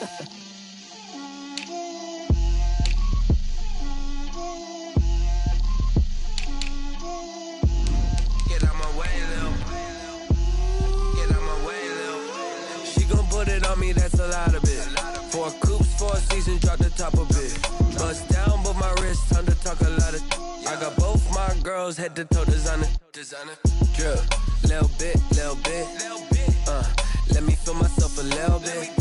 Get out my way, Lil. Get out my way, Lil. She gon' put it on me, that's a lot of it. 4 coops, 4 seasons, drop the top a bit. Bust down, but my wrist, time to talk a lot of. I got both my girls head to toe designer. Drip, little bit. Let me feel myself a little bit.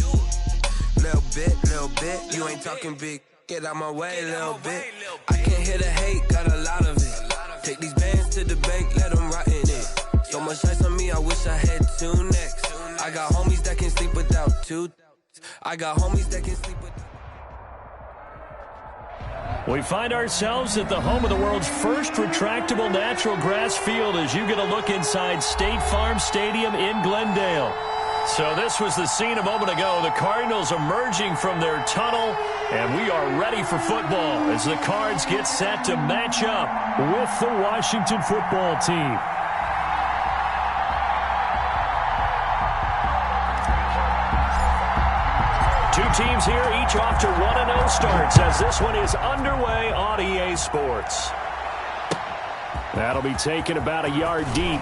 Little bit. You ain't talking big. Get out my way, little bit. I can't hear the hate, got a lot of it. Take these bands to the bank, let them rot in it. So much ice on me, I wish I had 2 necks. I got homies that can sleep without 2. I got homies that can sleep without. We find ourselves at the home of the world's first retractable natural grass field as you get a look inside State Farm Stadium in Glendale. So this was the scene a moment ago. The Cardinals emerging from their tunnel, and we are ready for football as the Cards get set to match up with the Washington football team. Two teams here, each off to 1-0 starts as this one is underway on EA Sports. That'll be taken about a yard deep.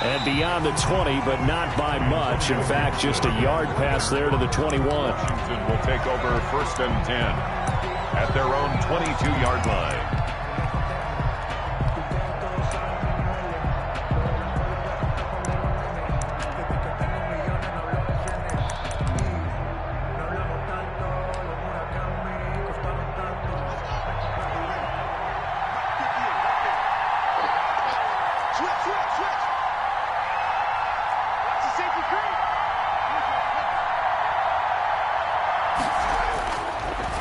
And beyond the 20, but not by much. In fact, just a yard pass there to the 21. Washington will take over 1st and 10 at their own 22-yard line.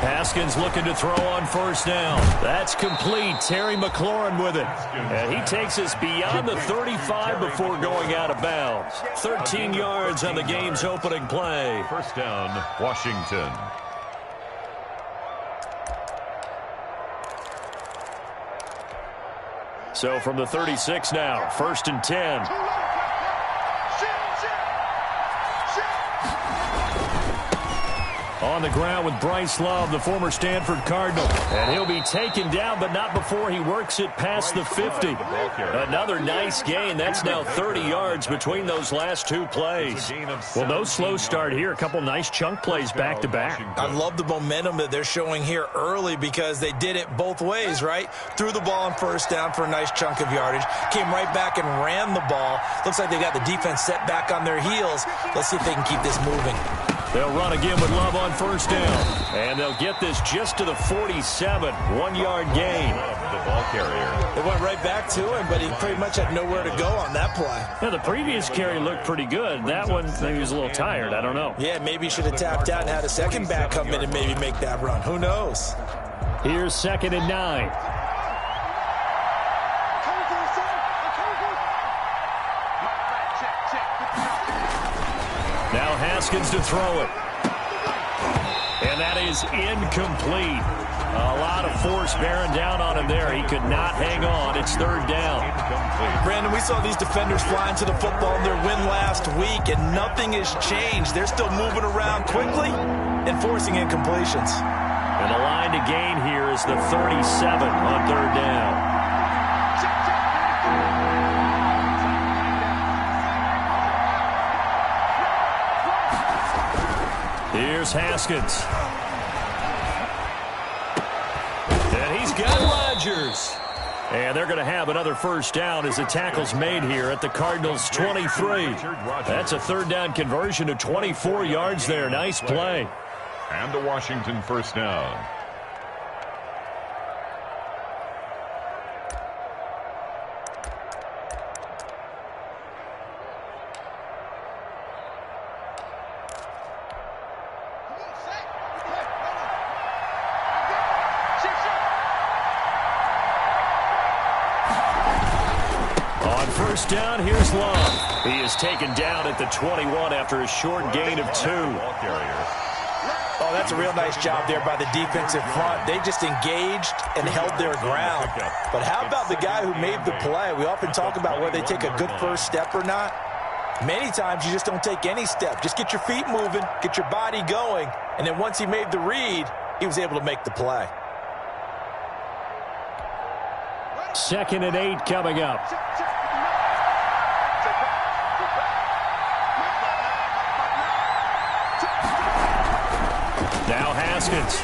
Haskins looking to throw on 1st down. That's complete. Terry McLaurin with it. And he takes us beyond the 35 before going out of bounds. 13 yards on the game's opening play. 1st down, Washington. So from the 36 now, 1st and 10. On the ground with Bryce Love, the former Stanford Cardinal. And he'll be taken down, but not before he works it past the 50. Another nice gain. That's now 30 yards between those last 2 plays. Well, no slow start here. A couple nice chunk plays back-to-back. I love the momentum that they're showing here early because they did it both ways, right? Threw the ball on 1st down for a nice chunk of yardage. Came right back and ran the ball. Looks like they got the defense set back on their heels. Let's see if they can keep this moving. They'll run again with Love on 1st down. And they'll get this just to the 47. 1-yard gain. The ball carrier. It went right back to him, but he pretty much had nowhere to go on that play. Yeah, the previous carry looked pretty good. That one, maybe he was a little tired. I don't know. Yeah, maybe he should have tapped out and had a second back come in and maybe make that run. Who knows? Here's 2nd and 9. Now Haskins to throw it. And that is incomplete. A lot of force bearing down on him there. He could not hang on. It's 3rd down. Brandon, we saw these defenders flying to the football in their win last week, and nothing has changed. They're still moving around quickly and forcing incompletions. And the line to gain here is the 37 on 3rd down. Here's Haskins. And he's got Rodgers. And they're going to have another 1st down as the tackle's made here at the Cardinals' 23. That's a 3rd down conversion to 24 yards there. Nice play. And the Washington 1st down. Down, here's Love. He is taken down at the 21 after a short gain of 2. Oh, that's a real nice job there by the defensive front. They just engaged and held their ground. But how about the guy who made the play? We often talk about whether they take a good first step or not. Many times you just don't take any step. Just get your feet moving, get your body going, and then once he made the read, he was able to make the play. 2nd and 8 coming up. Now Haskins.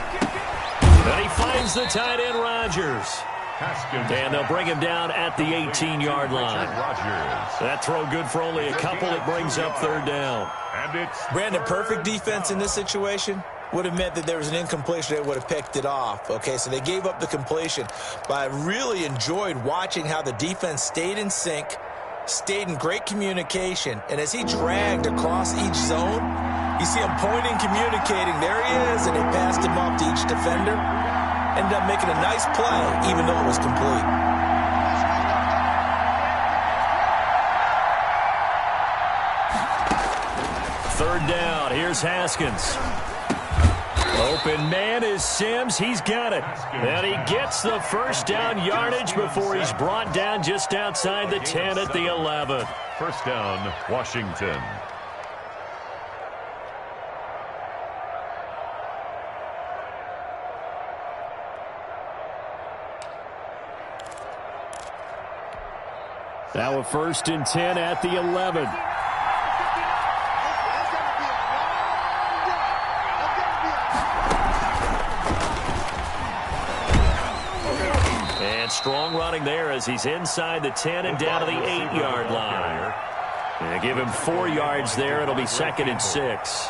And he finds the tight end, Rodgers. And they'll bring him down at the 18-yard line. That throw good for only a couple. It brings up 3rd down. Brandon, perfect defense in this situation would have meant that there was an incompletion. They would have picked it off. Okay, so they gave up the completion. But I really enjoyed watching how the defense stayed in sync, stayed in great communication. And as he dragged across each zone, you see him pointing, communicating. There he is, and they passed him off to each defender. Ended up making a nice play, even though it was complete. Third down. Here's Haskins. Open man is Sims. He's got it. And he gets the first down yardage before he's brought down just outside the 10 at the 11. First down, Washington. Now a 1st and 10 at the 11. And strong running there as he's inside the 10 and down to the 8-yard line. And give him 4 yards there. It'll be 2nd and 6.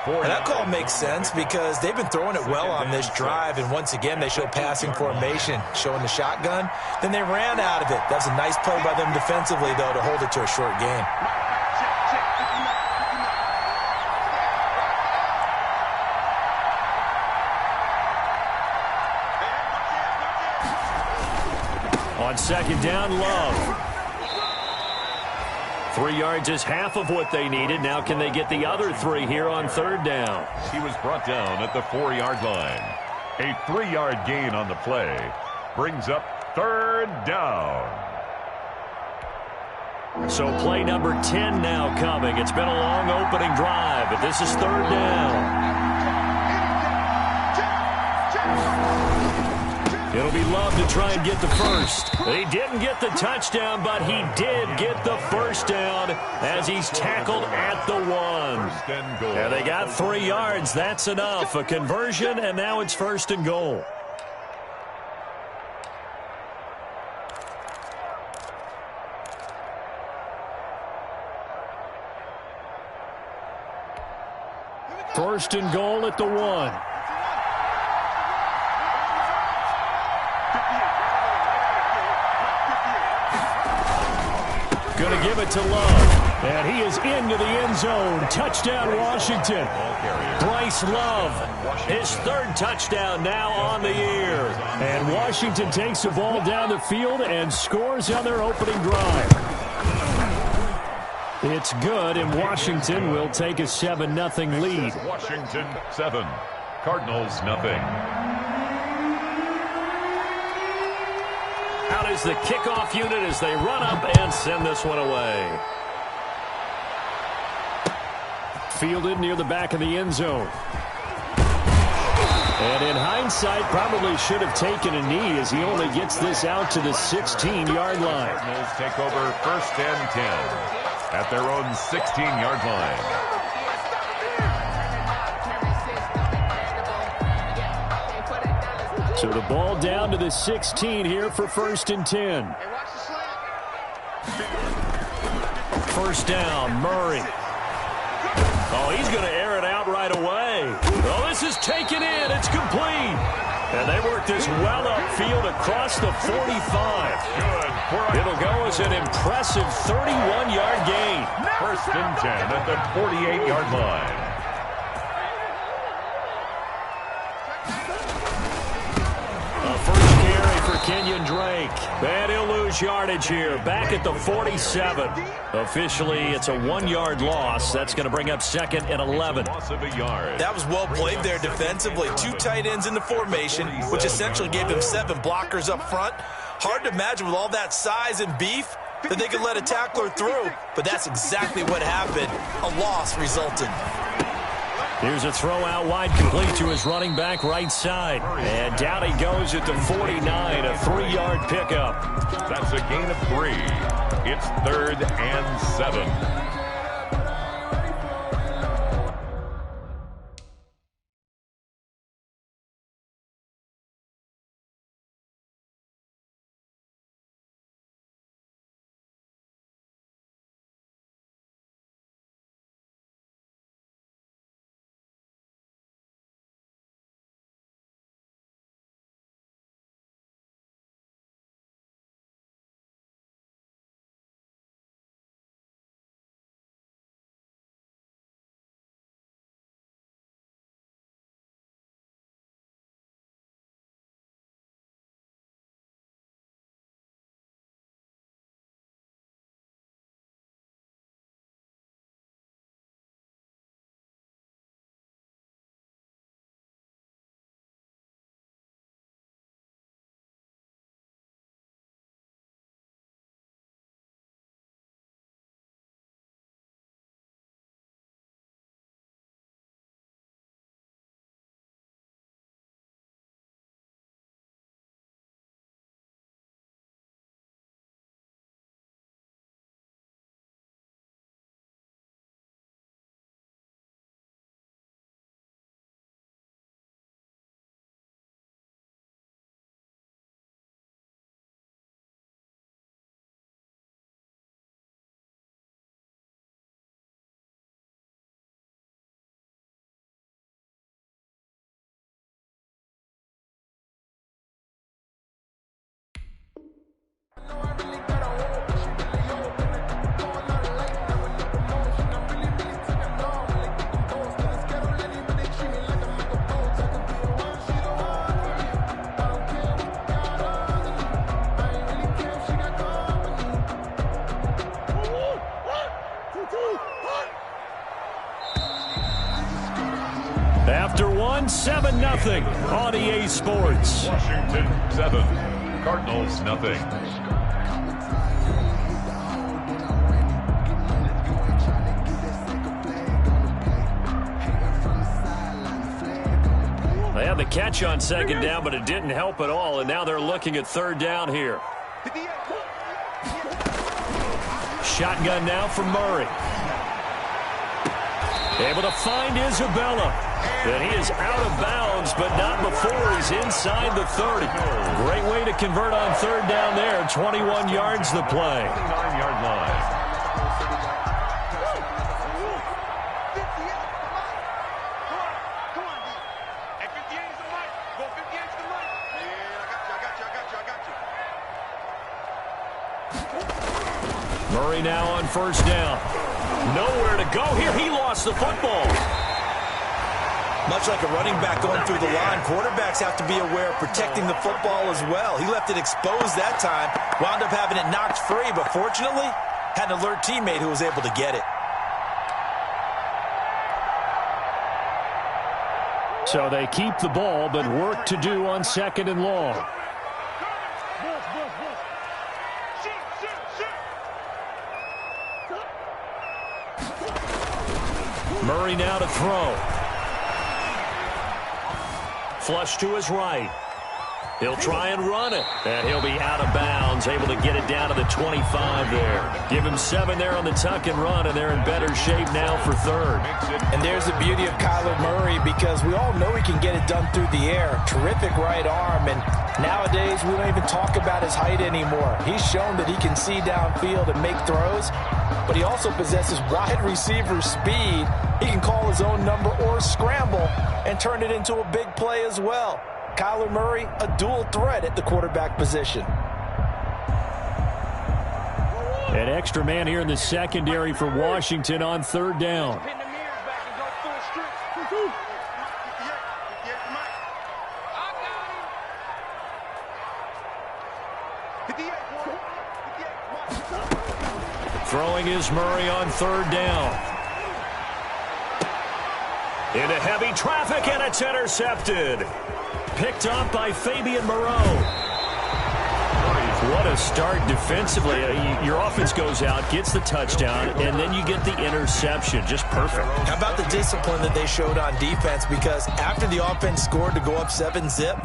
And that call makes sense because they've been throwing it well on this drive, and once again they show passing formation, showing the shotgun. Then they ran out of it. That's a nice play by them defensively, though, to hold it to a short gain. On 2nd down, Love. 3 yards is half of what they needed. Now can they get the other 3 here on 3rd down? He was brought down at the 4-yard line. A 3-yard gain on the play brings up 3rd down. So play number 10 now coming. It's been a long opening drive, but this is 3rd down. It'll be Love to try and get the first. He didn't get the touchdown, but he did get the first down as he's tackled at the 1. And they got 3 yards. That's enough. A conversion, and now it's 1st and goal. First and goal at the 1. Going to give it to Love. And he is into the end zone. Touchdown, Washington. Bryce Love, his 3rd touchdown now on the year. And Washington takes the ball down the field and scores on their opening drive. It's good, and Washington will take a 7-0 lead. Washington 7, Cardinals nothing. Out is the kickoff unit as they run up and send this one away. Fielded near the back of the end zone. And in hindsight, probably should have taken a knee as he only gets this out to the 16-yard line. Cardinals take over 1st and 10 at their own 16-yard line. So the ball down to the 16 here for 1st and 10. First down, Murray. Oh, he's going to air it out right away. Oh, this is taken in. It's complete. And they work this well upfield across the 45. Good. It'll go as an impressive 31-yard gain. 1st and 10 at the 48-yard line. Kenyon Drake. And he'll lose yardage here. Back at the 47. Officially, it's a 1-yard loss. That's going to bring up 2nd and 11. Loss of a yard. That was well played there defensively. 2 tight ends in the formation, which essentially gave them 7 blockers up front. Hard to imagine with all that size and beef that they could let a tackler through, but that's exactly what happened. A loss resulted. Here's a throw out wide, complete to his running back right side. And down he goes at the 49, a 3-yard pickup. That's a gain of 3. It's 3rd and 7. After 7-0 on EA Sports. Washington 7, Cardinals nothing. They had the catch on 2nd down, but it didn't help at all, and now they're looking at 3rd down here. Shotgun now from Murray. Able to find Isabella. And he is out of bounds, but not before he's inside the 30. Great way to convert on 3rd down there. 21 yards the play. 9-yard line. Murray now on 1st down. Nowhere to go here. He lost the football. Much like a running back going through the line, quarterbacks have to be aware of protecting the football as well. He left it exposed that time, wound up having it knocked free, but fortunately, had an alert teammate who was able to get it. So they keep the ball, but work to do on 2nd and long. Murray now to throw. Flush to his right. He'll try and run it. And he'll be out of bounds, able to get it down to the 25 there. Give him 7 there on the tuck and run, and they're in better shape now for 3rd. And there's the beauty of Kyler Murray, because we all know he can get it done through the air. Terrific right arm, and nowadays we don't even talk about his height anymore. He's shown that he can see downfield and make throws, but he also possesses wide receiver speed. He can call his own number or scramble and turn it into a big play as well. Kyler Murray, a dual threat at the quarterback position. An extra man here in the secondary for Washington on 3rd down. Throwing is Murray on 3rd down. Into heavy traffic, and it's intercepted. Picked up by Fabian Moreau. What a start defensively. Your offense goes out, gets the touchdown, and then you get the interception. Just perfect. How about the discipline that they showed on defense? Because after the offense scored to go up 7-zip,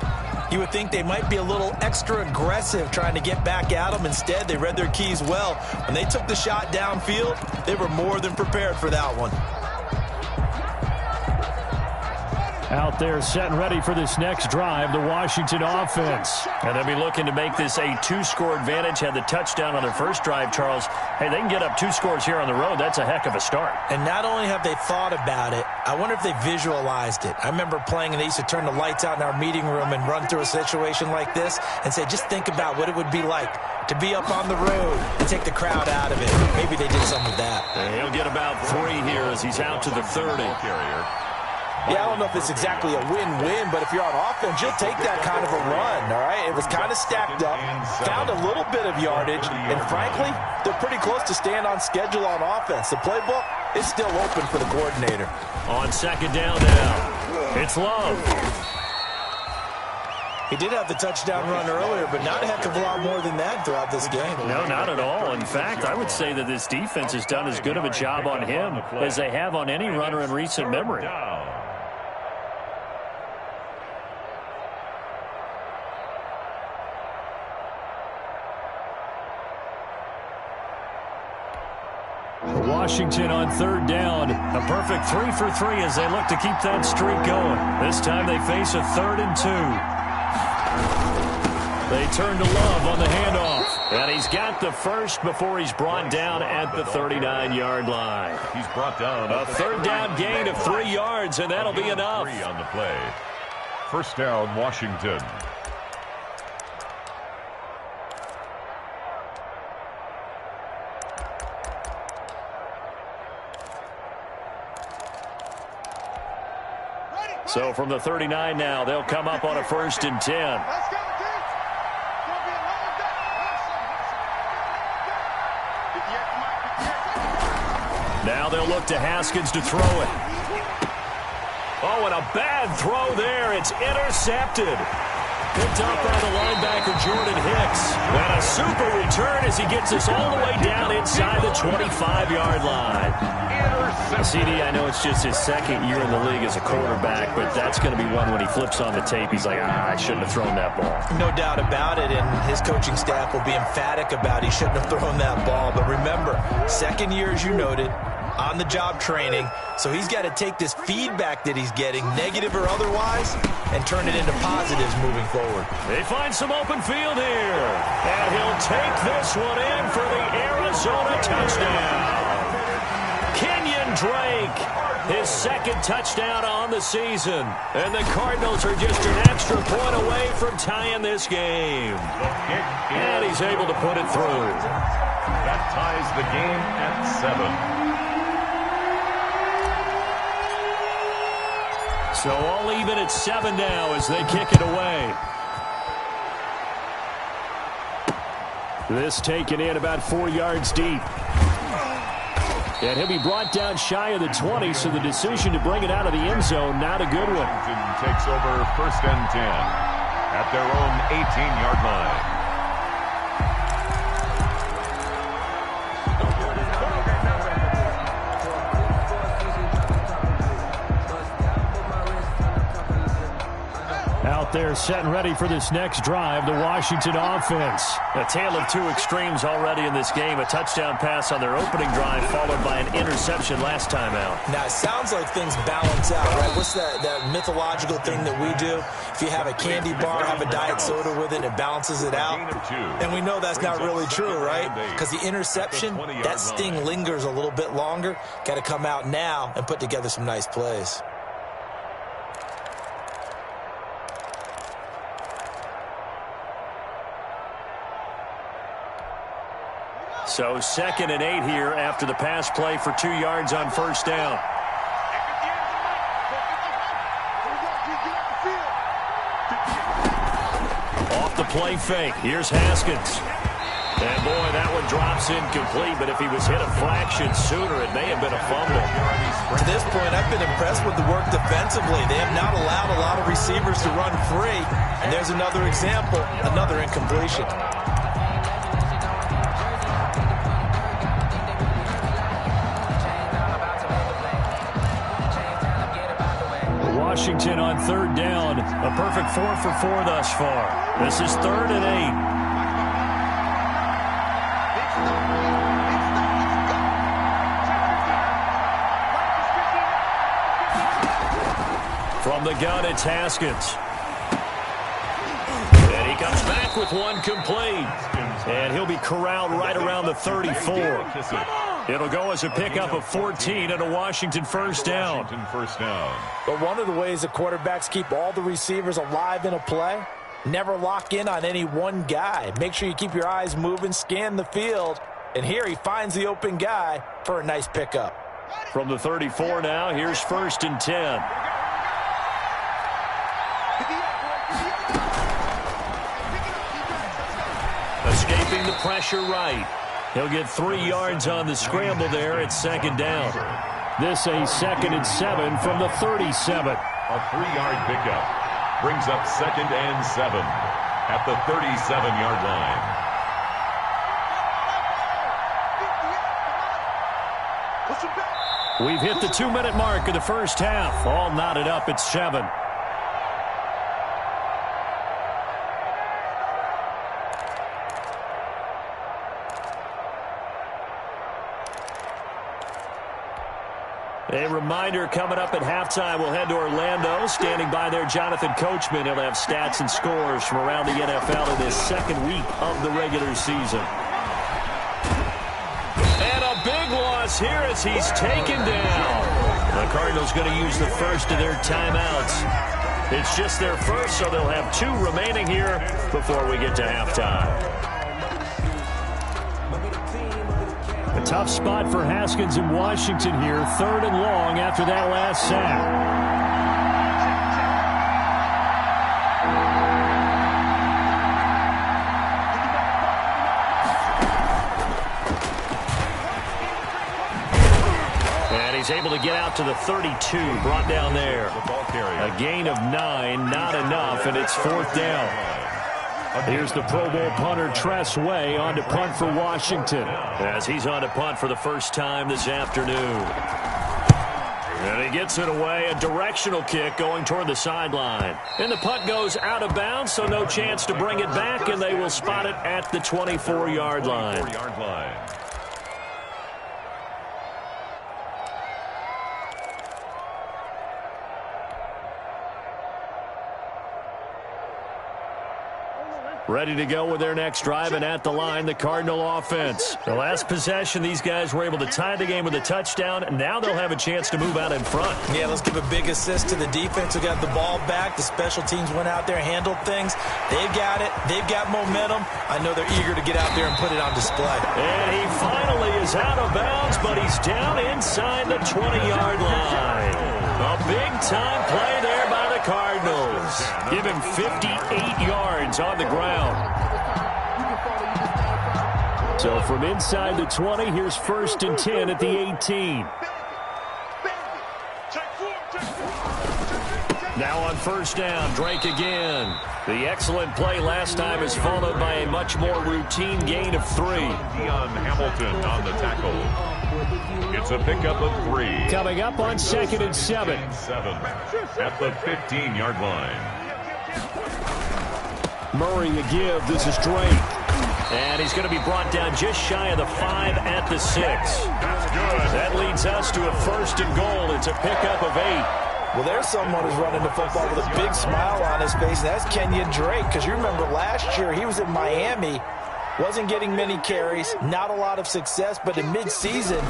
you would think they might be a little extra aggressive trying to get back at them. Instead, they read their keys well. When they took the shot downfield, they were more than prepared for that one. Out there set and ready for this next drive, the Washington offense. And they'll be looking to make this a 2-score advantage. Had the touchdown on their first drive, Charles. Hey, they can get up 2 scores here on the road. That's a heck of a start. And not only have they thought about it, I wonder if they visualized it. I remember playing, and they used to turn the lights out in our meeting room and run through a situation like this and say, just think about what it would be like to be up on the road and take the crowd out of it. Maybe they did some of that. And he'll get about 3 here as he's out to the 30. Yeah, I don't know if it's exactly a win-win, but if you're on offense, you'll take that kind of a run, all right? It was kind of stacked up, found a little bit of yardage, and frankly, they're pretty close to staying on schedule on offense. The playbook is still open for the coordinator. On second down now, it's Love. He did have the touchdown run earlier, but not a heck of a lot more than that throughout this game. No, not at all. In fact, I would say that this defense has done as good of a job on him as they have on any runner in recent memory. Washington on third down. A perfect 3 for 3 as they look to keep that streak going. This time they face a 3rd and 2. They turn to Love on the handoff. And he's got the first before he's brought down at the 39-yard line. He's brought down. A third down gain of 3 yards, and that'll be enough. 3 on the play. First down, Washington. So from the 39 now, they'll come up on a 1st and 10. Now they'll look to Haskins to throw it. Oh, and a bad throw there. It's intercepted. Picked up by the linebacker, Jordan Hicks. And a super return as he gets us all the way down inside the 25-yard line. CD, I know it's just his 2nd year in the league as a quarterback, but that's going to be one when he flips on the tape. He's like, I shouldn't have thrown that ball. No doubt about it, and his coaching staff will be emphatic about he shouldn't have thrown that ball. But remember, 2nd year, as you noted, on-the-job training, so he's got to take this feedback that he's getting, negative or otherwise, and turn it into positives moving forward. They find some open field here, and he'll take this one in for the Arizona touchdown. Kenyon Drake, his 2nd touchdown on the season, and the Cardinals are just an extra point away from tying this game. And he's able to put it through. That ties the game at 7. So all even at 7 now as they kick it away. This taken in about 4 yards deep. And he'll be brought down shy of the 20, so the decision to bring it out of the end zone, not a good one. Washington takes over 1st and 10 at their own 18-yard line. Out there set and ready for this next drive, the Washington offense. A tale of 2 extremes already in this game. A touchdown pass on their opening drive followed by an interception last time out. Now, it sounds like things balance out, right? What's that mythological thing that we do? If you have a candy bar, have a diet soda with it, it balances it out. And we know that's not really true, right? Because the interception, that sting lingers a little bit longer. Got to come out now and put together some nice plays. So 2nd and 8 here after the pass play for 2 yards on 1st down. Off the play fake. Here's Haskins. And boy, that one drops incomplete, but if he was hit a fraction sooner, it may have been a fumble. To this point, I've been impressed with the work defensively. They have not allowed a lot of receivers to run free. And there's another example, another incompletion. Washington on third down. A perfect 4 for 4 thus far. This is 3rd and 8. From the gun, it's Haskins. And he comes back with one complete. And he'll be corralled right around the 34. It'll go as a pickup of 14 and a Washington first down. But one of the ways the quarterbacks keep all the receivers alive in a play, never lock in on any one guy. Make sure you keep your eyes moving, scan the field. And here he finds the open guy for a nice pickup. From the 34 now, here's 1st and 10. Escaping the pressure right. He'll get 3 yards on the scramble there at 2nd down. This a 2nd and 7 from the 37. A 3-yard pickup brings up 2nd and 7 at the 37-yard line. We've hit the 2-minute mark of the first half. All knotted up at 7. A reminder, coming up at halftime, we'll head to Orlando. Standing by there, Jonathan Coachman. He'll have stats and scores from around the NFL in this 2nd week of the regular season. And a big loss here as he's taken down. The Cardinals going to use the first of their timeouts. It's just their first, so they'll have 2 remaining here before we get to halftime. A tough spot for Haskins in Washington here. 3rd and long after that last sack. And he's able to get out to the 32, brought down there. A gain of 9, not enough, and it's 4th down. Here's the Pro Bowl punter Tress Way on to punt for Washington, as he's on to punt for the first time this afternoon. And he gets it away, a directional kick going toward the sideline. And the punt goes out of bounds, so no chance to bring it back, and they will spot it at the 24-yard line. Ready to go with their next drive, and at the line, the Cardinal offense. The last possession, these guys were able to tie the game with a touchdown, and now they'll have a chance to move out in front. Yeah, let's give a big assist to the defense who got the ball back. The special teams went out there, handled things. They've got it. They've got momentum. I know they're eager to get out there and put it on display. And he finally is out of bounds, but he's down inside the 20-yard line. A big-time play there by the Cardinals. Give him 58 yards on the ground. So from inside the 20, here's 1st and 10 at the 18. Now on 1st down, Drake again. The excellent play last time is followed by a much more routine gain of 3. Deion Hamilton on the tackle. It's a pickup of 3. Coming up on 2nd and 7. At the 15-yard line. Murray a give. This is Drake. And he's going to be brought down just shy of the 5 at the 6. That's good. That leads us to a 1st and goal. It's a pickup of 8. Well, there's someone who's running the football with a big smile on his face, and that's Kenyon Drake, because you remember last year he was in Miami, wasn't getting many carries, not a lot of success, but in midseason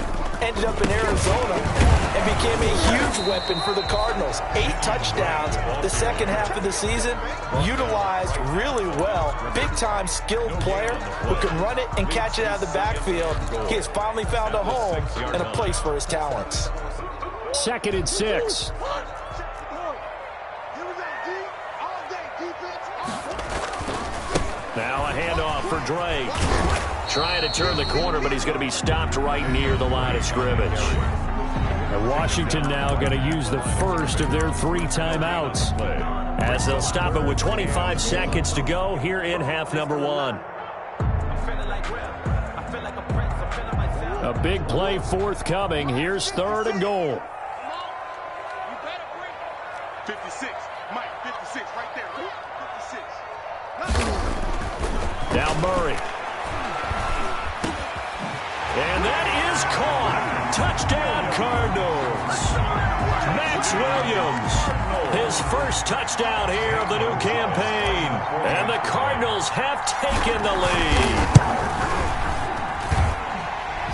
ended up in Arizona and became a huge weapon for the Cardinals. 8 touchdowns the second half of the season, utilized really well. Big-time skilled player who can run it and catch it out of the backfield. He has finally found a home and a place for his talents. 2nd and 6. Now a handoff for Drake. Trying to turn the corner, but he's going to be stopped right near the line of scrimmage. And Washington now going to use the first of their 3 timeouts, as they'll stop it with 25 seconds to go here in half number 1. A big play forthcoming. Here's 3rd and goal. 56. Mike, 56, right there. 56. Now Murray. And that is caught. Touchdown, Cardinals. Max Williams, his first touchdown here of the new campaign. And the Cardinals have taken the lead.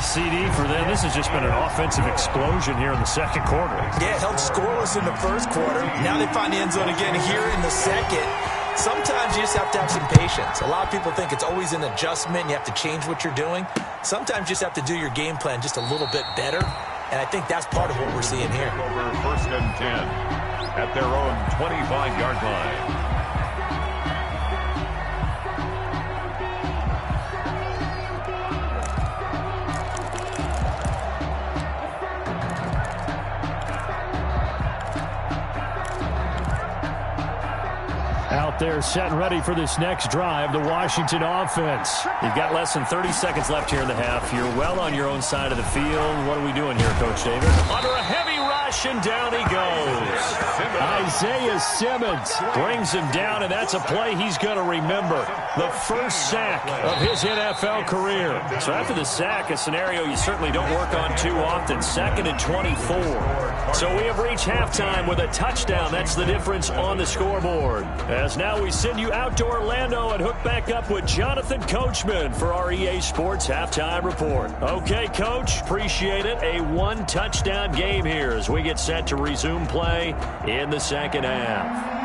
CD for them. This has just been an offensive explosion here in the second quarter. Yeah, held scoreless in the first quarter. Now they find the end zone again here in the second. Sometimes you just have to have some patience. A lot of people think it's always an adjustment. You have to change what you're doing. Sometimes you just have to do your game plan just a little bit better. And I think that's part of what we're seeing here. Over first and 10 at their own 25-yard line. Out there set and ready for this next drive, the Washington offense. You've got less than 30 seconds left here in the half. You're well on your own side of the field. What are we doing here, Coach David? Under a heavy rush, and down he goes. Isaiah Simmons brings him down, and that's a play he's going to remember. The first sack of his NFL career. So after the sack, a scenario you certainly don't work on too often. 2nd and 24. So we have reached halftime with a touchdown. That's the difference on the scoreboard. As now we send you out to Orlando and hook back up with Jonathan Coachman for our EA Sports Halftime Report. Okay, Coach, appreciate it. A one-touchdown game here as we get set to resume play in the second half.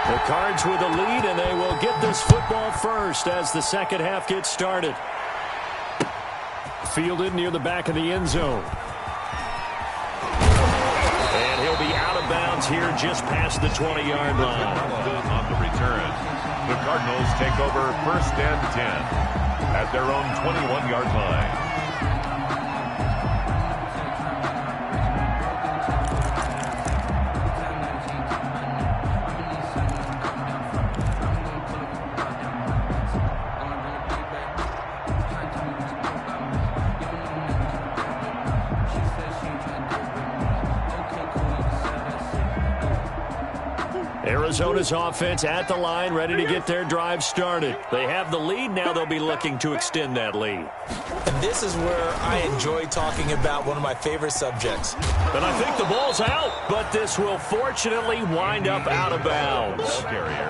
The Cards with the lead, and they will get this football first as the second half gets started. Fielded near the back of the end zone. And he'll be out of bounds here just past the 20-yard line. On the return, the Cardinals take over first and 10 at their own 21-yard line. Arizona's offense at the line, ready to get their drive started. They have the lead. Now they'll be looking to extend that lead. And this is where I enjoy talking about one of my favorite subjects. And I think the ball's out, but this will fortunately wind up out of bounds.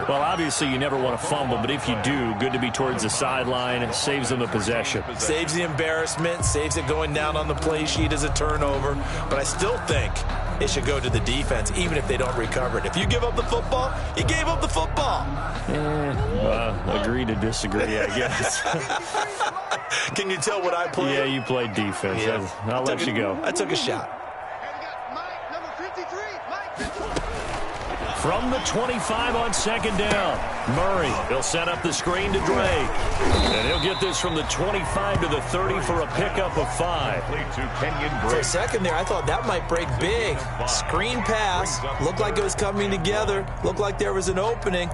Well, obviously you never want to fumble, but if you do, good to be towards the sideline. It saves them the possession. Saves the embarrassment, saves it going down on the play sheet as a turnover. But I still think it should go to the defense, even if they don't recover it. If you give up the football, you gave up the football. Agree to disagree, I guess. Can you tell what I played? Yeah, you played defense. Yeah. I'll let you go. I took a shot. From the 25 on second down, Murray. He'll set up the screen to Drake. And he'll get this from the 25 to the 30 for a pickup of 5. For a second there, I thought that might break big. Screen pass. Looked like it was coming together. Looked like there was an opening.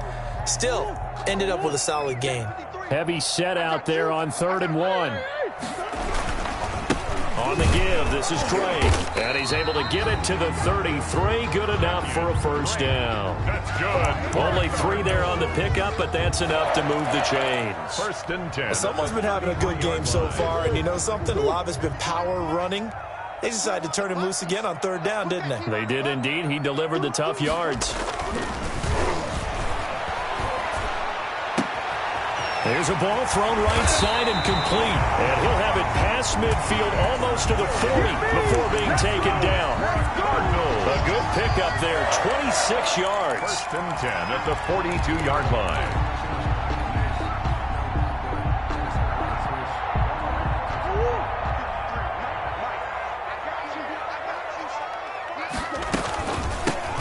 Still, ended up with a solid gain. Heavy set out there on 3rd and 1. On the give, this is Drake. And he's able to get it to the 33. Good enough for a first down. That's good. Only 3 there on the pickup, but that's enough to move the chains. First and 10. Someone's been having a good game so far, and you know something? A lot of it's been power running. They decided to turn him loose again on 3rd down, didn't they? They did indeed. He delivered the tough yards. There's a ball thrown right side and complete. And he'll have it past midfield almost to the 40 before being taken down. A good pickup there, 26 yards. First and 10 at the 42-yard line.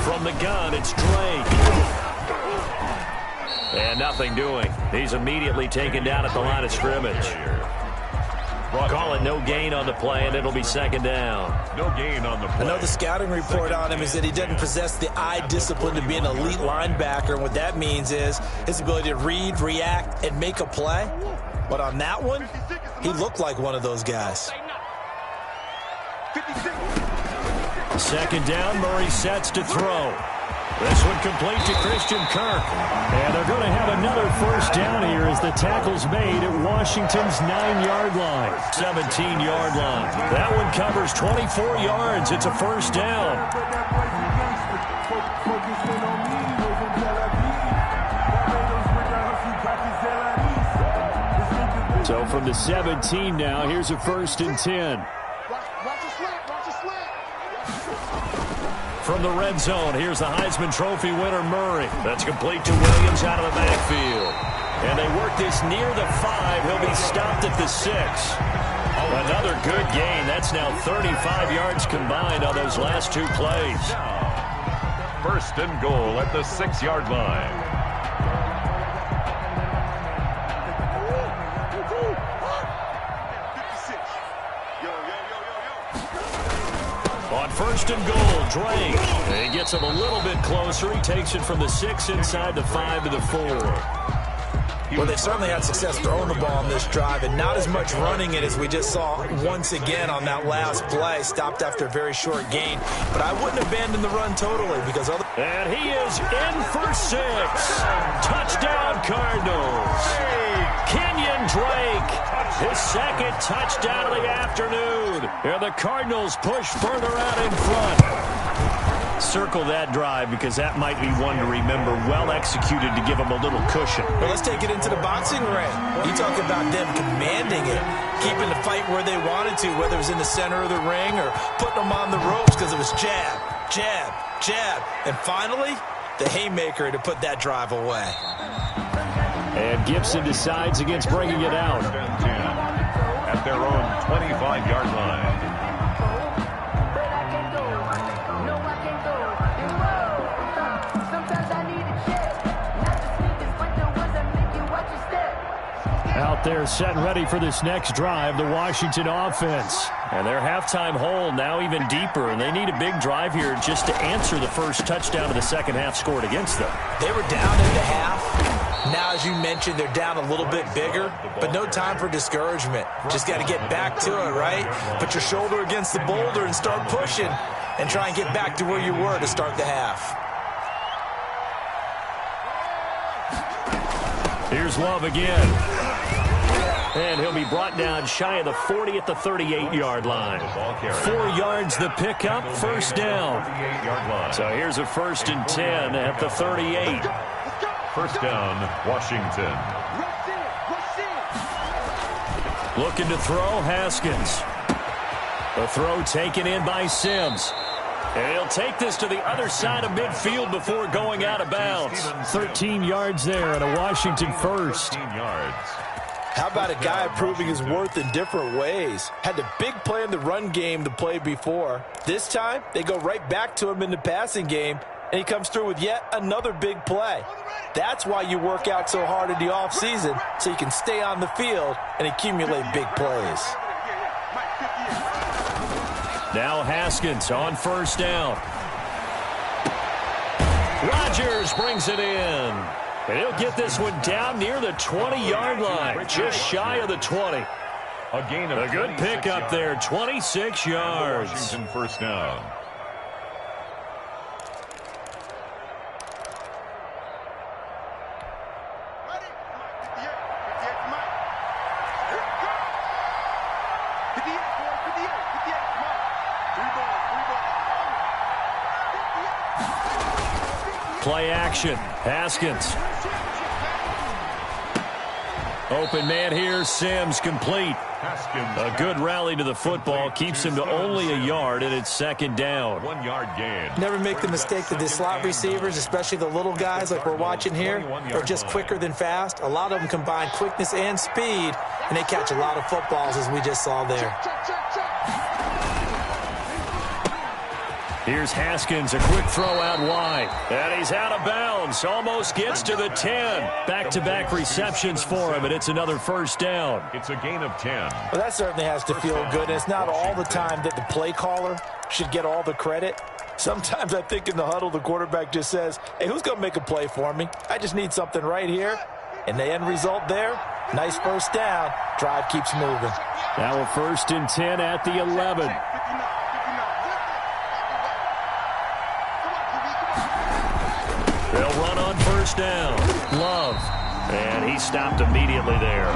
From the gun, it's Drake. And nothing doing. He's immediately taken down at the line of scrimmage. Call it no gain on the play, and it'll be second down. No gain on the play. I know the scouting report on him is that he doesn't possess the eye discipline to be an elite linebacker. And what that means is his ability to read, react, and make a play. But on that one, he looked like one of those guys. Second down, Murray sets to throw. This one complete to Christian Kirk. And they're going to have another first down here as the tackle's made at Washington's 9-yard line. 17-yard line. That one covers 24 yards. It's a first down. So from the 17 now, here's a 1st and 10. From the red zone, here's the Heisman Trophy winner, Murray. That's complete to Williams out of the backfield. And they work this near the 5. He'll be stopped at the 6. Another good gain. That's now 35 yards combined on those last 2 plays. 1st and goal at the 6-yard line. On 1st and goal, Drake. He gets him a little bit closer. He takes it from the 6 inside the 5 to the 4. Well, they've certainly had success throwing the ball on this drive, and not as much running it as we just saw once again on that last play. Stopped after a very short gain. But I wouldn't abandon the run totally because other... And he is in for 6. Touchdown, Cardinals. Kenyon Drake, his 2nd touchdown of the afternoon. And the Cardinals push further out in front. Circle that drive because that might be one to remember. Well executed to give them a little cushion. Well, let's take it into the boxing ring. You talk about them commanding it, keeping the fight where they wanted to, whether it was in the center of the ring or putting them on the ropes because it was jab, jab, jab. And finally, the haymaker to put that drive away. And Gibson decides against bringing it out. At their own 25-yard line. Out there set and ready for this next drive, the Washington offense. And their halftime hole now even deeper, and they need a big drive here just to answer the first touchdown of the second half scored against them. They were down in the half. Now, as you mentioned, they're down a little bit bigger, but no time for discouragement. Just got to get back to it, right? Put your shoulder against the boulder and start pushing and try and get back to where you were to start the half. Here's Love again. And he'll be brought down shy of the 40 at the 38-yard line. 4 yards the pickup, first down. So here's a 1st and 10 at the 38. First down, Washington. Looking to throw, Haskins. The throw taken in by Sims. And he'll take this to the other side of midfield before going out of bounds. 13 yards there and a Washington first. 13 yards. How about a guy proving his worth in different ways? Had the big play in the run game the play before. This time, they go right back to him in the passing game, and he comes through with yet another big play. That's why you work out so hard in the offseason, so you can stay on the field and accumulate big plays. Now Haskins on first down. Rodgers brings it in. And he'll get this one down near the 20-yard line, just shy of the 20. A gain of a good pickup there, 26 yards. Washington first down. Play action. Haskins. Open man here. Sims complete. A good rally to the football. Keeps him to only a yard, and it's second down. 1 yard gain. Never make the mistake that the slot receivers, especially the little guys like we're watching here, are just quicker than fast. A lot of them combine quickness and speed, and they catch a lot of footballs, as we just saw there. Here's Haskins, a quick throw out wide. And he's out of bounds. Almost gets to the 10. Back-to-back receptions for him, and it's another first down. It's a gain of 10. Well, that certainly has to feel good. It's not all the time that the play caller should get all the credit. Sometimes I think in the huddle, the quarterback just says, hey, who's going to make a play for me? I just need something right here. And the end result there, nice first down. Drive keeps moving. Now a 1st and 10 at the 11. first down. Love. And he stopped immediately there.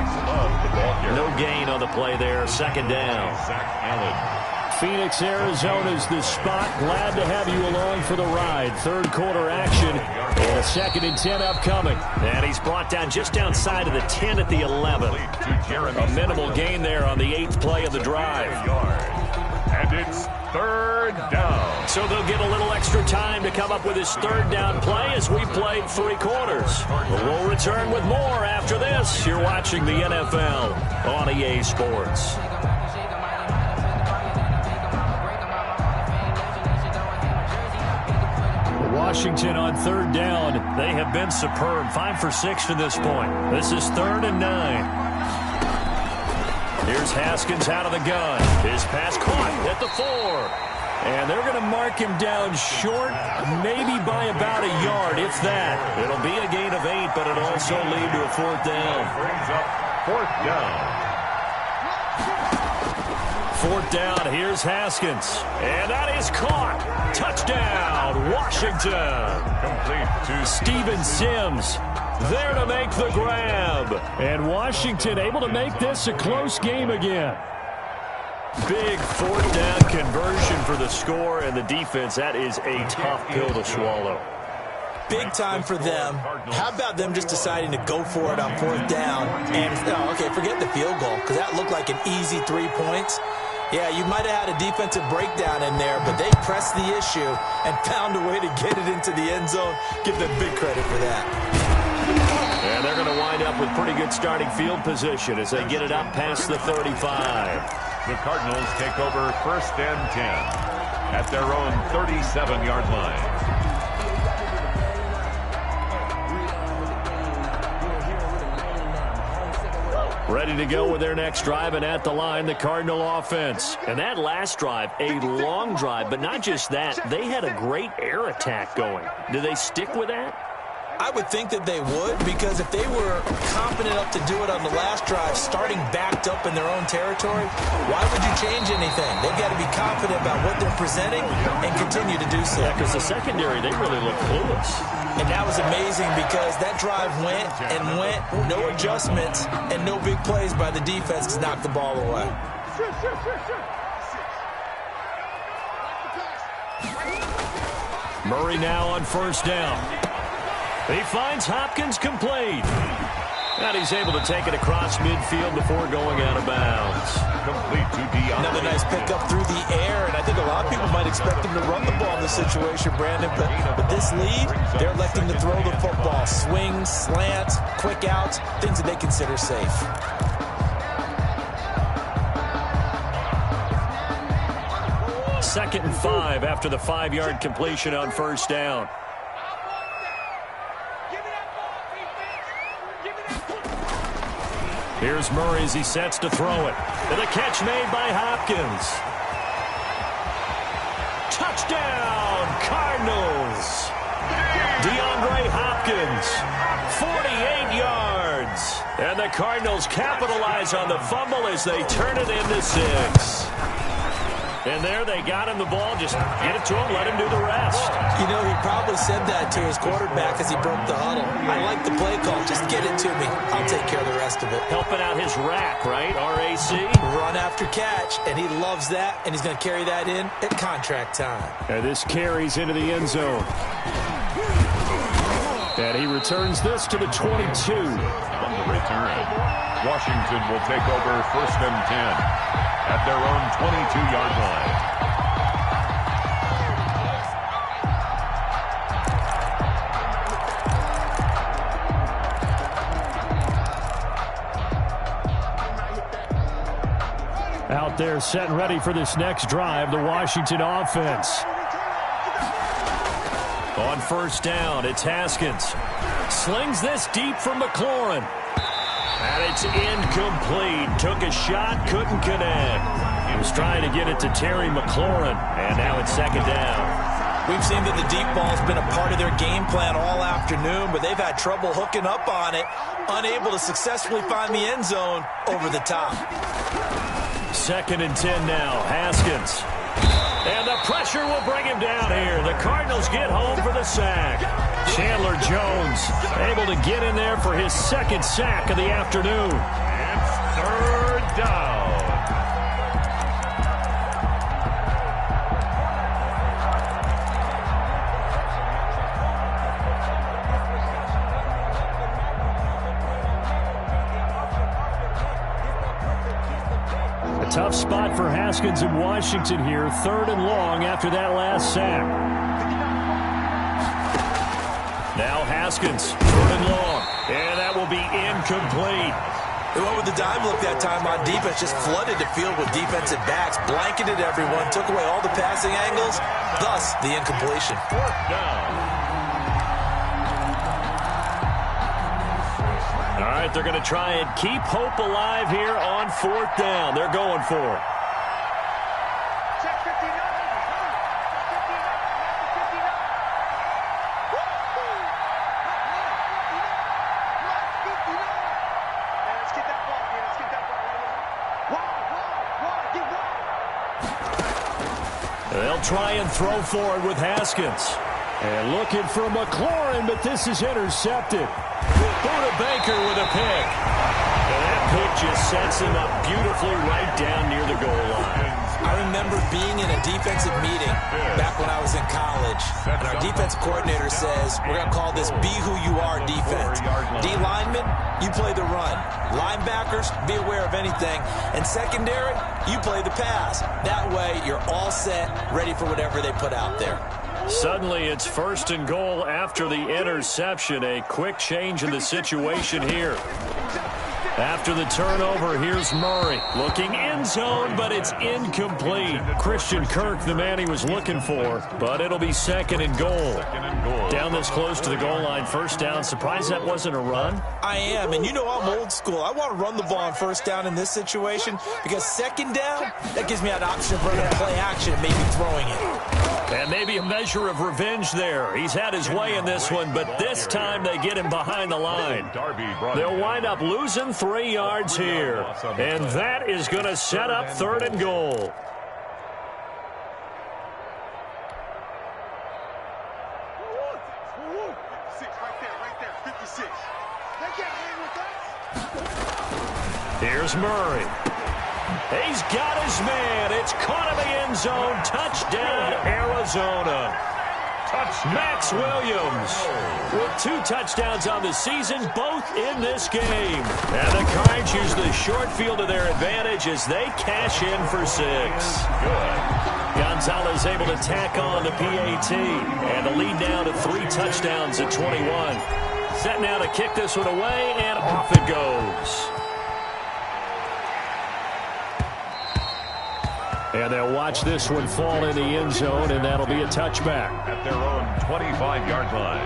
No gain on the play there. Second down. Phoenix, Arizona's the spot. Glad to have you along for the ride. Third quarter action. And a 2nd and 10 upcoming. And he's brought down just outside of the 10 at the 11. A minimal gain there on the 8th play of the drive. And it's third down. So they'll get a little extra time to come up with his third down play as we played 3 quarters. But we'll return with more after this. You're watching the NFL on EA Sports. Washington on third down. They have been superb. 5 for 6 to this point. This is 3rd and 9. Here's Haskins out of the gun. His pass caught at the 4. And they're going to mark him down short, maybe by about a yard, if that. It'll be a gain of 8, but it'll also lead to a 4th down. Brings up 4th down. 4th down, here's Haskins. And that is caught. Touchdown, Washington. Complete to Steven Sims there to make the grab. And Washington able to make this a close game again. Big 4th down conversion for the score, and the defense, that is a tough pill to swallow. Big time for them. How about them just deciding to go for it on 4th down? And, okay, forget the field goal, because that looked like an easy 3 points. Yeah, you might have had a defensive breakdown in there, but they pressed the issue and found a way to get it into the end zone. Give them big credit for that. And they're going to wind up with pretty good starting field position as they get it up past the 35. The Cardinals take over 1st and 10 at their own 37-yard line. Ready to go with their next drive, and at the line, the Cardinal offense. And that last drive, a long drive, but not just that. They had a great air attack going. Do they stick with that? I would think that they would, because if they were confident enough to do it on the last drive, starting backed up in their own territory, why would you change anything? They've got to be confident about what they're presenting and continue to do so. Yeah, because the secondary, they really look clueless. And that was amazing because that drive went and went, no adjustments, and no big plays by the defense to knock the ball away. Murray now on 1st down. He finds Hopkins complete. And he's able to take it across midfield before going out of bounds. Complete to Dion. Another nice pickup through the air, and I think a lot of people might expect him to run the ball in this situation, Brandon, but with this lead, they're electing to throw the football. Swings, slants, quick outs, things that they consider safe. Second and 5 after the 5-yard completion on 1st down. Here's Murray as he sets to throw it. And the catch made by Hopkins. Touchdown, Cardinals. DeAndre Hopkins, 48 yards. And the Cardinals capitalize on the fumble as they turn it into 6. And there they got him the ball. Just get it to him, let him do the rest. You know, he probably said that to his quarterback as he broke the huddle. I like the play call. Just get it to me. I'll take care of the rest of it. Helping out his rack, right? RAC. Run after catch, and he loves that, and he's going to carry that in at contract time. And this carries into the end zone. And he returns this to the 22. On the return, Washington will take over 1st and 10 at their own 22-yard line. Out there set and ready for this next drive, the Washington offense. On 1st down, it's Haskins. Slings this deep from McLaurin. And it's incomplete. Took a shot, couldn't connect. He was trying to get it to Terry McLaurin. And now it's 2nd down. We've seen that the deep ball's been a part of their game plan all afternoon, but they've had trouble hooking up on it, unable to successfully find the end zone over the top. 2nd and 10 now. Haskins And the pressure will bring him down here. The Cardinals get home for the sack. Chandler Jones able to get in there for his second sack of the afternoon. It's third down. A tough spot for Haskins in Washington here. Third and long after that last sack. Now Haskins, third and long. And that will be incomplete. They went with the dime look that time on defense, just flooded the field with defensive backs, blanketed everyone, took away all the passing angles, thus the incompletion. Fourth down. All right, they're going to try and keep hope alive here on fourth down. They're going for it. Check 59. 59. Let's get that ball here. Let's get that ball. Wide. Get wide. They'll try and throw for it with Haskins. And looking for McLaurin, but this is intercepted. Buda Baker with a pick. And that pick just sets him up beautifully right down near the goal line. I remember being in a defensive meeting back when I was in college, and our defensive coordinator says, we're going to call this be who you are defense. D linemen, you play the run. Linebackers, be aware of anything. And secondary, you play the pass. That way, you're all set, ready for whatever they put out there. Suddenly, it's first and goal after the interception. A quick change in the situation here. After the turnover, here's Murray. Looking end zone, but it's incomplete. Christian Kirk, the man he was looking for, but it'll be second and goal. Down this close to the goal line, first down. Surprised that wasn't a run? I am, and you know I'm old school. I want to run the ball on first down in this situation because second down, that gives me an option for running play action and maybe throwing it. And maybe a measure of revenge there. He's had his way in this one, but this time they get him behind the line. They'll wind up losing 3 yards here. And that is going to set up third and goal. Here's Murray. He's got his man. It's caught in the end zone. Touchdown, Arizona. Max Williams with 2 touchdowns on the season, both in this game. And the Cards use the short field to their advantage as they cash in for 6. Good. Gonzalez able to tack on the PAT. And the lead now to 3 touchdowns at 21. Set now to kick this one away, and off it goes. And they'll watch this one fall in the end zone, and that'll be a touchback. At their own 25-yard line.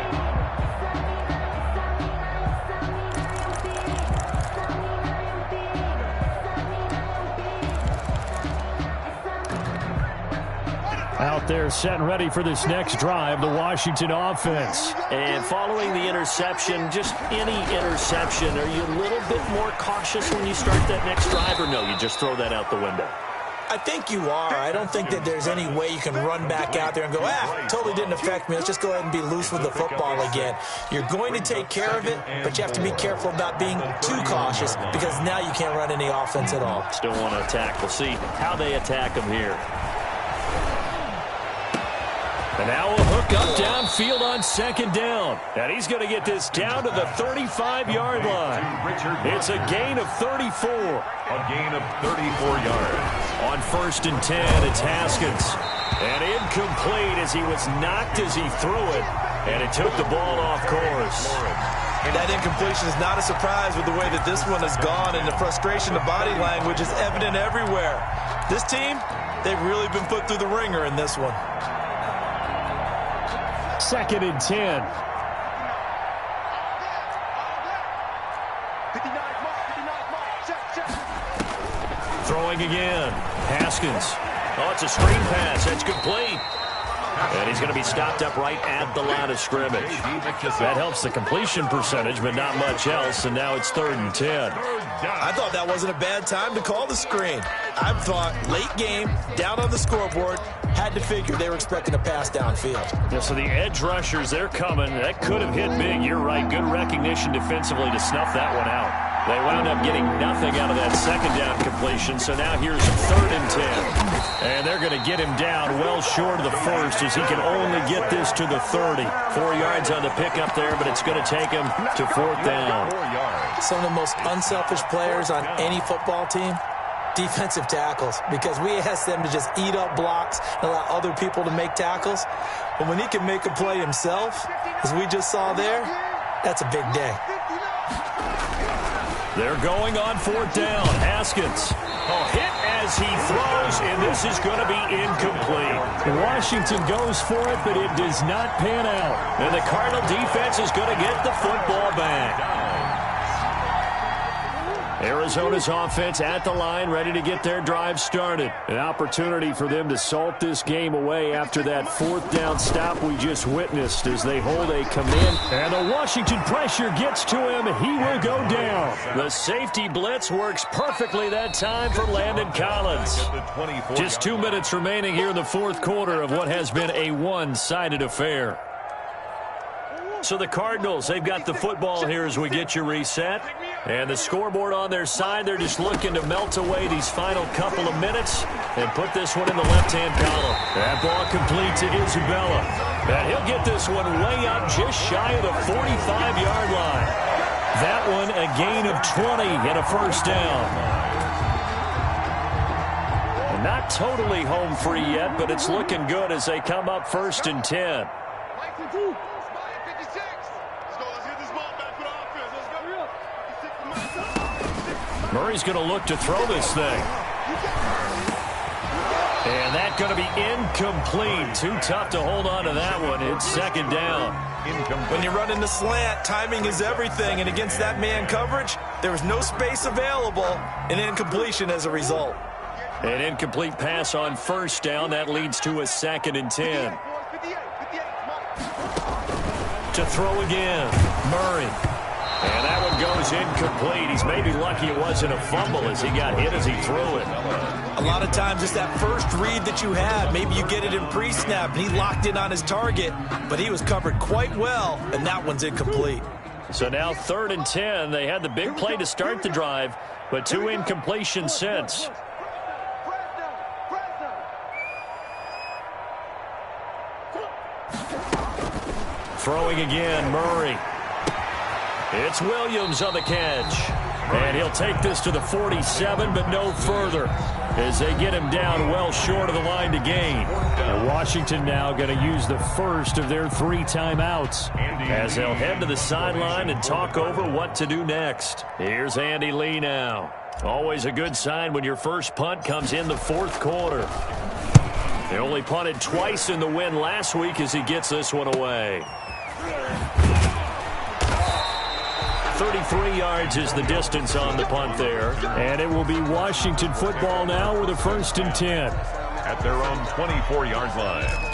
Out there set and ready for this next drive, the Washington offense. And following the interception, just any interception, are you a little bit more cautious when you start that next drive, or no, you just throw that out the window? I think you are. I don't think that there's any way you can run back out there and go, totally didn't affect me. Let's just go ahead and be loose with the football again. You're going to take care of it, but you have to be careful about being too cautious because now you can't run any offense at all. Still want to attack. We'll see how they attack them here. And now a hook up downfield on second down. And he's going to get this down to the 35-yard line. It's a gain of 34. A gain of 34 yards. On first and 10, it's Haskins. And incomplete as he was knocked as he threw it. And it took the ball off course. And that incompletion is not a surprise with the way that this one has gone, and the frustration, the body language is evident everywhere. This team, they've really been put through the ringer in this one. Second and 10. Throwing again. Haskins. Oh, it's a screen pass. That's complete. And he's going to be stopped up right at the line of scrimmage. That helps the completion percentage, but not much else, and now it's 3rd and 10. I thought that wasn't a bad time to call the screen. I thought late game, down on the scoreboard, had to figure they were expecting a pass downfield. Yeah, so the edge rushers, they're coming. That could have hit big. You're right. Good recognition defensively to snuff that one out. They wound up getting nothing out of that second down completion, so now here's 3rd and 10. And they're going to get him down well short of the first as he can only get this to the 30. 4 yards on the pickup there, but it's going to take him to 4th down. Some of the most unselfish players on any football team, defensive tackles, because we ask them to just eat up blocks and allow other people to make tackles. But when he can make a play himself, as we just saw there, that's a big day. They're going on 4th down. Haskins. Hit as he throws, and this is going to be incomplete. Washington goes for it, but it does not pan out. And the Cardinal defense is going to get the football back. Arizona's offense at the line, ready to get their drive started. An opportunity for them to salt this game away after that 4th down stop we just witnessed as they hold a command. And the Washington pressure gets to him. He will go down. The safety blitz works perfectly that time for Landon Collins. Just 2 minutes remaining here in the 4th quarter of what has been a one-sided affair. So the Cardinals, they've got the football here as we get you reset. And the scoreboard on their side, they're just looking to melt away these final couple of minutes and put this one in the left-hand column. That ball complete to Isabella. And he'll get this one way up just shy of the 45-yard line. That one a gain of 20 and a 1st down. And not totally home free yet, but it's looking good as they come up 1st and 10. Murray's going to look to throw this thing. And that's going to be incomplete. Too tough to hold on to that one. It's 2nd down. When you run in the slant, timing is everything. And against that man coverage, there was no space available, and incompletion as a result. An incomplete pass on 1st down. That leads to a 2nd and 10. To throw again, Murray. And that one goes incomplete. He's maybe lucky it wasn't a fumble as he got hit as he threw it. A lot of times it's that first read that you have. Maybe you get it in pre-snap, and he locked in on his target, but he was covered quite well, and that one's incomplete. So now 3rd and 10. They had the big play to start the drive, but 2 incompletions since. Throwing again, Murray. It's Williams on the catch. And he'll take this to the 47, but no further as they get him down well short of the line to gain. And Washington now going to use the first of their 3 timeouts as they'll head to the sideline and talk over what to do next. Here's Andy Lee now. Always a good sign when your first punt comes in the 4th quarter. They only punted twice in the win last week as he gets this one away. 33 yards is the distance on the punt there. And it will be Washington football now with a 1st and 10. At their own 24-yard line.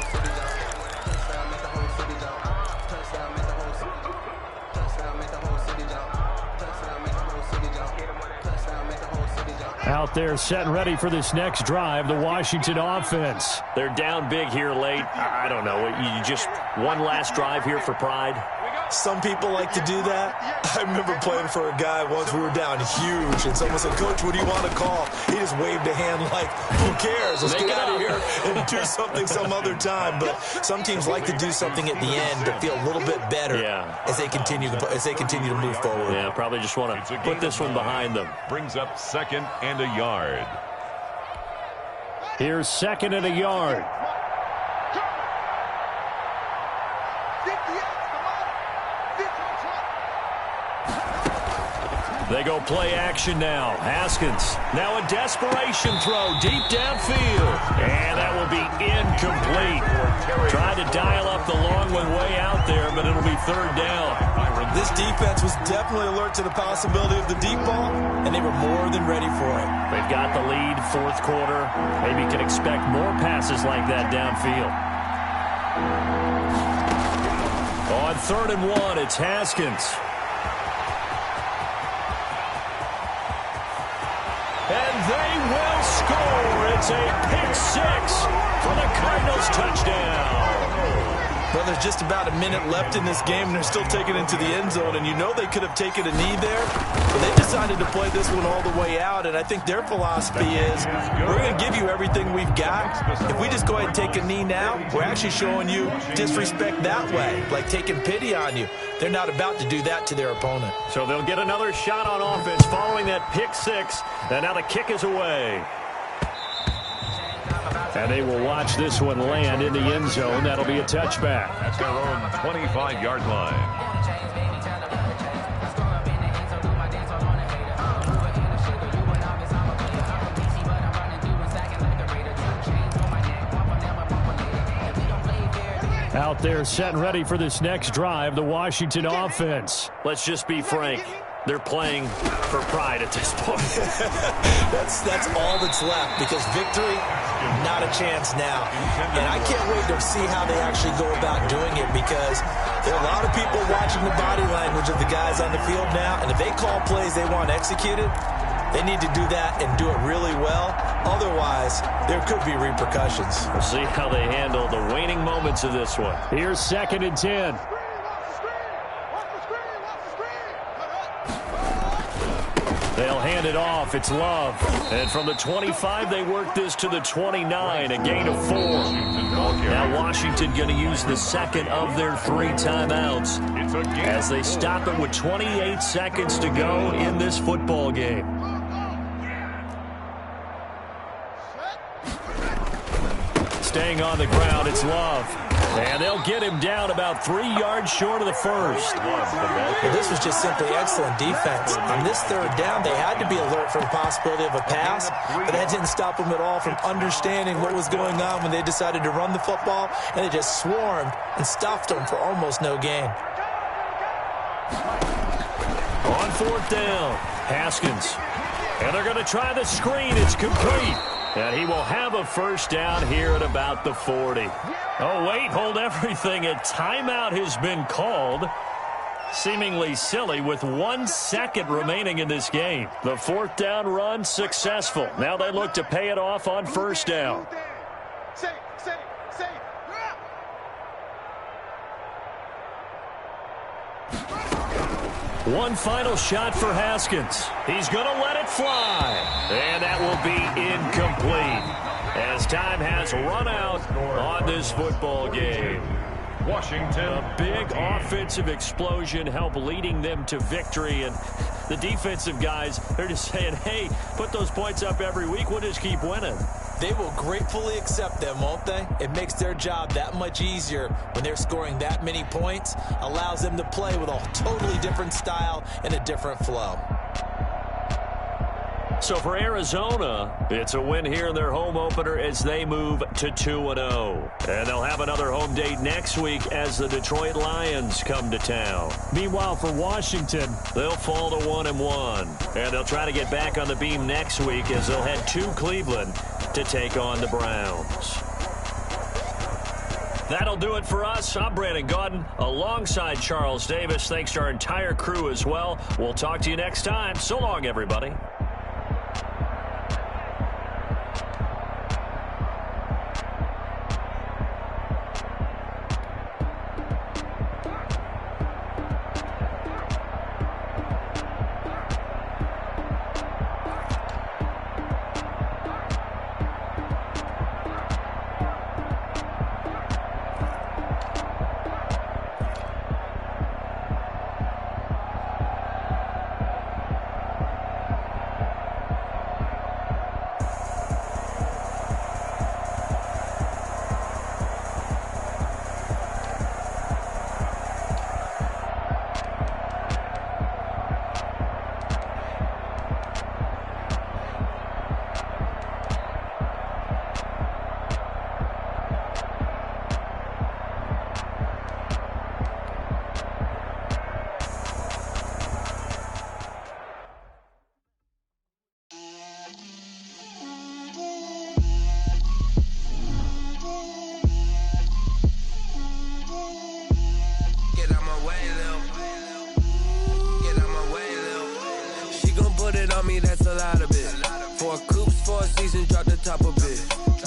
Out there set and ready for this next drive, the Washington offense. They're down big here late. I don't know. You just one last drive here for pride? Some people like to do that. I remember playing for a guy once. We were down huge, and someone said, "Coach, what do you want to call?" He just waved a hand like, "Who cares? Let's get out of here and do something some other time." But some teams like to do something at the end to feel a little bit better as they continue to move forward. Yeah, probably just want to put this one behind them. Brings up 2nd and a yard. Here's 2nd and a yard. They go play action now. Haskins. Now a desperation throw deep downfield. And that will be incomplete. Tried to dial up the long one way out there, but it'll be 3rd down. This defense was definitely alert to the possibility of the deep ball, and they were more than ready for it. They've got the lead, 4th quarter. Maybe you can expect more passes like that downfield. On 3rd and 1, it's Haskins. And they will score. It's a pick six for the Cardinals touchdown. Well, there's just about a minute left in this game, and they're still taking it into the end zone. And you know they could have taken a knee there, but they decided to play this one all the way out. And I think their philosophy is, we're going to give you everything we've got. If we just go ahead and take a knee now, we're actually showing you disrespect that way, like taking pity on you. They're not about to do that to their opponent. So they'll get another shot on offense following that pick six. And now the kick is away. And they will watch this one land in the end zone. That'll be a touchback. That's their own 25-yard line. Out there set and ready for this next drive, the Washington offense. Let's just be frank. They're playing for pride at this point. That's all that's left, because victory, not a chance now. And I can't wait to see how they actually go about doing it, because there are a lot of people watching the body language of the guys on the field now, and if they call plays they want executed, they need to do that and do it really well. Otherwise, there could be repercussions. We'll see how they handle the waning moments of this one. Here's 2nd and 10. They'll hand it off. It's Love. And from the 25, they work this to the 29, a gain of 4. Now Washington going to use the second of their 3 timeouts as they stop it with 28 seconds to go in this football game. Staying on the ground, it's Love. And they'll get him down about 3 yards short of the first. Well, this was just simply excellent defense. On this 3rd down, they had to be alert for the possibility of a pass, but that didn't stop them at all from understanding what was going on when they decided to run the football, and they just swarmed and stuffed them for almost no gain. On 4th down, Haskins. And they're going to try the screen. It's complete. And he will have a first down here at about the 40. Oh, wait, hold everything. A timeout has been called. Seemingly silly with 1 second remaining in this game. The 4th down run successful. Now they look to pay it off on 1st down. One final shot for Haskins. He's going to let it fly. And that will be incomplete as time has run out on this football game. Washington. A big offensive explosion helped leading them to victory. And the defensive guys, they're just saying, hey, put those points up every week. We'll just keep winning. They will gratefully accept them, won't they? It makes their job that much easier when they're scoring that many points. Allows them to play with a totally different style and a different flow. So for Arizona, it's a win here in their home opener as they move to 2-0. And they'll have another home date next week as the Detroit Lions come to town. Meanwhile, for Washington, they'll fall to 1-1. And they'll try to get back on the beam next week as they'll head to Cleveland to take on the Browns. That'll do it for us. I'm Brandon Gaudin alongside Charles Davis. Thanks to our entire crew as well. We'll talk to you next time. So long, everybody.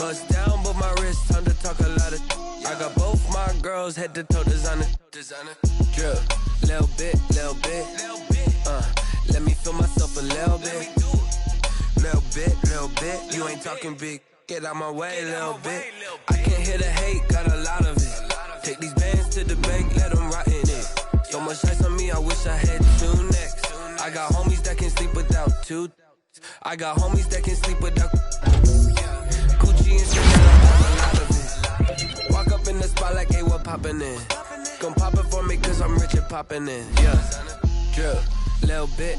Bust down, but my wrist, time to talk a lot of. I got both my girls head to toe designer. Drip, little bit. Let me feel myself a little bit. Little bit. You ain't talking big. Get out my way, little bit. I can't hear the hate, got a lot of it. Take these bands to the bank, let them rot in it. So much ice on me, I wish I had 2 necks. I got homies that can sleep without 2. I got homies that can sleep without Gucci and Chanel, I got a lot of it. Walk up in the spot like, hey, what poppin' in? Gon' pop it for me cause I'm rich and poppin' in. Yeah, drip, little bit.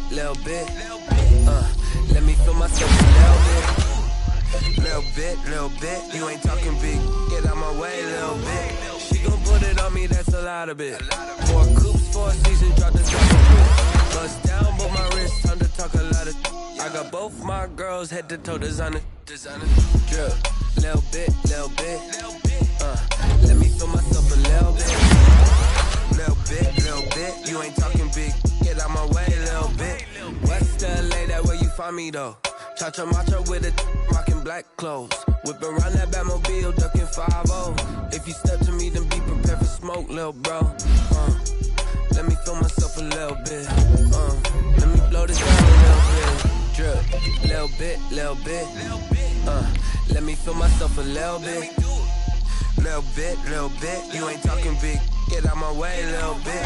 Let me feel myself a little bit. Little bit. You ain't talking big. Get out my way, little bit. She gon' put it on me, that's a lot of it. 4 coops, 4 seasons, drop the top of it. Bust down, but my wrist, time to talk a lot of. I got both my girls head to toe designer. Drip, little bit. Let me feel myself a little bit. Little bit. You ain't talking big. Get out my way, little bit. West LA, that where you find me though. Cha-cha macho with it, rockin' black clothes. Whip around that Batmobile, duckin' 5-0. If you step to me, then be prepared for smoke, lil' bro. Let me feel myself a little bit. Let me blow this down a little bit. Drip, little bit. Let me feel myself a little bit. Little bit. You ain't talking big. Get out my way, little bit.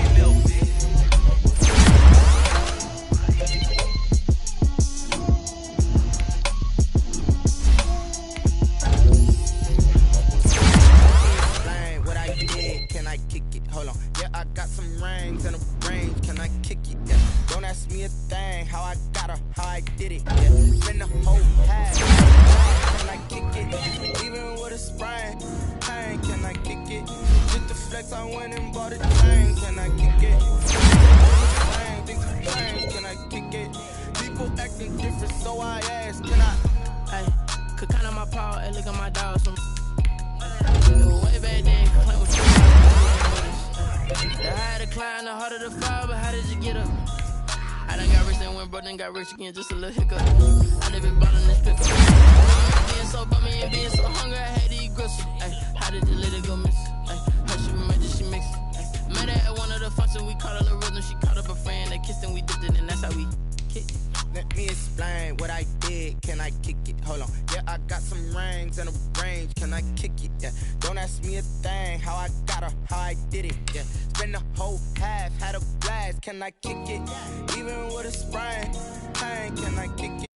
Hold on, yeah, I got some rings and a range. Can I kick it? Yeah. Don't ask me a thing. How I got her, how I did it. Yeah. Spin the whole half. Can I kick it? Even with a sprain. Hey, can I kick it? Just the flex, I went and bought a chain. Can I kick it? Can I kick it? People acting different, so I ask. Can I? Hey, could count on my power. Hey, look at my dog. Some way back then, claim what you. The higher the climb, the harder the fall, but how did you get up? I done got rich and went broke, then got rich again, just a little hiccup. I live in bottom this pickup. Being so bummy and being so hungry, I had to eat gristle. How did you let it go miss? How she remember she mixed it? Met her at one of the functions, we caught her the rhythm. She caught up a friend, they kissed and we dipped it, and that's how we kicked it. Let me explain what I did. Can I kick it? Hold on. Yeah, I got some rings and a range. Can I kick it? Yeah. Don't ask me a thing. How I got her, how I did it. Yeah. Spend the whole half, had a blast. Can I kick it? Even with a sprain. Hey, can I kick it?